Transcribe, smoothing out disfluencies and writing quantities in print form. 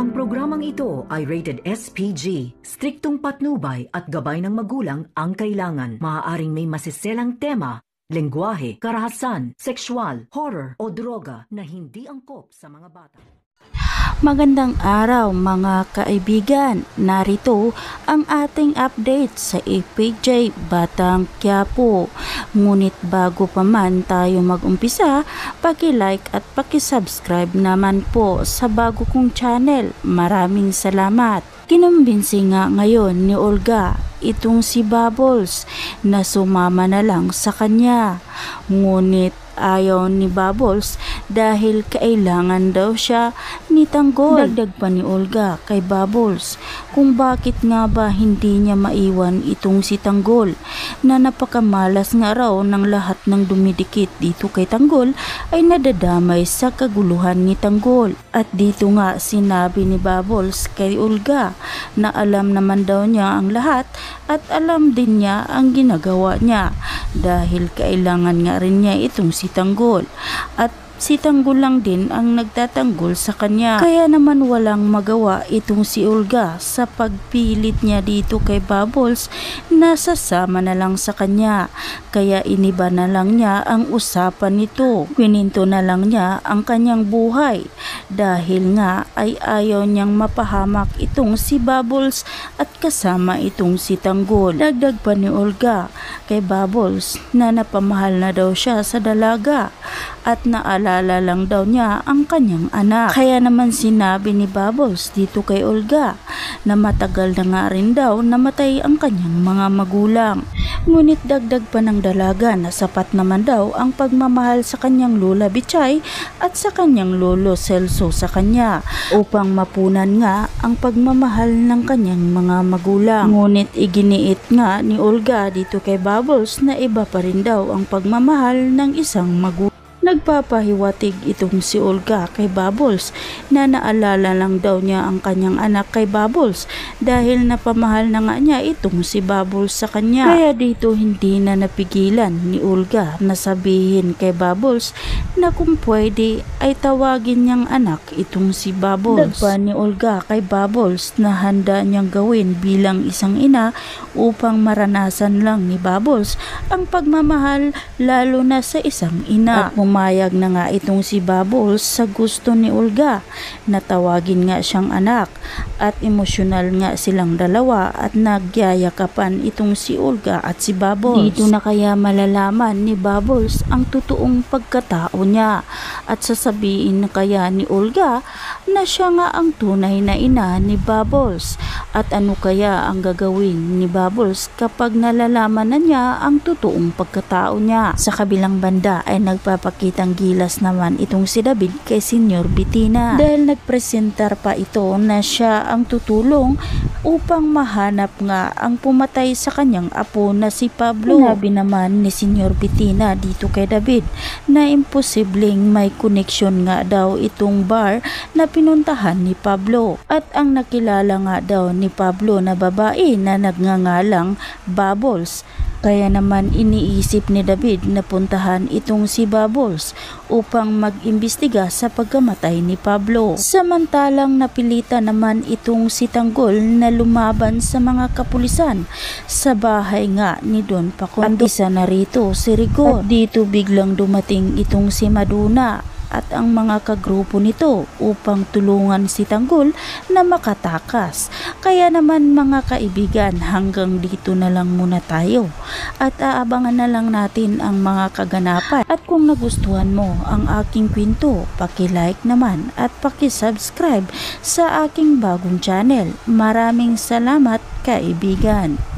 Ang programang ito ay rated SPG. Striktong patnubay at gabay ng magulang ang kailangan. Maaaring may masiselang tema, lengguwahe, karahasan, sexual, horror o droga na hindi angkop sa mga bata. Magandang araw mga kaibigan, narito ang ating update sa APJ Batang Quiapo. Ngunit bago pa man tayo mag-umpisa, paki-like at paki-subscribe naman po sa bago kong channel. Maraming salamat. Kinumbinsi nga ngayon ni Olga itong si Bubbles na sumama na lang sa kanya. Ngunit ayaw ni Bubbles dahil kailangan daw siya ni Tanggol. Dagdag pa ni Olga kay Bubbles kung bakit nga ba hindi niya maiwan itong si Tanggol na napakamalas nga raw ng lahat ng dumidikit dito kay Tanggol ay nadadamay sa kaguluhan ni Tanggol. At dito nga sinabi ni Bubbles kay Olga na alam naman daw niya ang lahat at alam din niya ang ginagawa niya dahil kailangan nga rin niya itong si Tanggol at si Tanggol lang din ang nagtatanggol sa kanya. Kaya naman walang magawa itong si Olga sa pagpilit niya dito kay Bubbles na sasama na lang sa kanya. Kaya iniba na lang niya ang usapan nito. Kwininto na lang niya ang kanyang buhay dahil nga ay ayaw niyang mapahamak itong si Bubbles at kasama itong si Tanggol. Dagdag pa ni Olga kay Bubbles na napamahal na daw siya sa dalaga at naalala lang daw niya ang kanyang anak. Kaya naman sinabi ni Bubbles dito kay Olga na matagal na nga rin daw namatay ang kanyang mga magulang. Ngunit dagdag pa ng dalaga na sapat naman daw ang pagmamahal sa kanyang lola Bichay at sa kanyang lolo Celso sa kanya upang mapunan nga ang pagmamahal ng kanyang mga magulang. Ngunit iginiit nga ni Olga dito kay Bubbles na iba pa rin daw ang pagmamahal ng isang magulang. Nagpapahiwatig itong si Olga kay Bubbles na naalala lang daw niya ang kanyang anak kay Bubbles dahil napamahal na nga niya itong si Bubbles sa kanya. Kaya dito hindi na napigilan ni Olga na sabihin kay Bubbles na kung pwede ay tawagin niyang anak itong si Bubbles. Dagpa ni Olga kay Bubbles na handa niyang gawin bilang isang ina upang maranasan lang ni Bubbles ang pagmamahal lalo na sa isang ina. At pumayag na nga itong si Bubbles sa gusto ni Olga na tawagin nga siyang anak at emosyonal nga silang dalawa at nagyayakapan itong si Olga at si Bubbles. Dito na kaya malalaman ni Bubbles ang totoong pagkatao niya at sasabihin na kaya ni Olga na siya nga ang tunay na ina ni Bubbles. At ano kaya ang gagawin ni Bubbles kapag nalalaman na niya ang totoong pagkatao niya? Sa kabilang banda ay nagpapakitang gilas naman itong si David kay Senyor Bettina dahil nagpresentar pa ito na siya ang tutulong upang mahanap nga ang pumatay sa kanyang apo na si Pablo. Sinabi naman ni Senyor Bettina dito kay David na imposibleng may koneksyon nga daw itong bar na pinuntahan ni Pablo at ang nakilala nga daw ni Pablo na babae na nagngangalang Bubbles. Kaya naman iniisip ni David na puntahan itong si Bubbles upang mag-imbestiga sa pagkamatay ni Pablo. Samantalang napilitan naman itong si Tanggol na lumaban sa mga kapulisan sa bahay nga ni Don Paco. At isa na rito si Rico. At dito biglang dumating itong si Maduna at ang mga kagrupo nito upang tulungan si Tanggol na makatakas. Kaya naman mga kaibigan, hanggang dito na lang muna tayo at aabangan na lang natin ang mga kaganapan. At kung nagustuhan mo ang aking kwento, paki-like naman at paki-subscribe sa aking bagong channel. Maraming salamat kaibigan.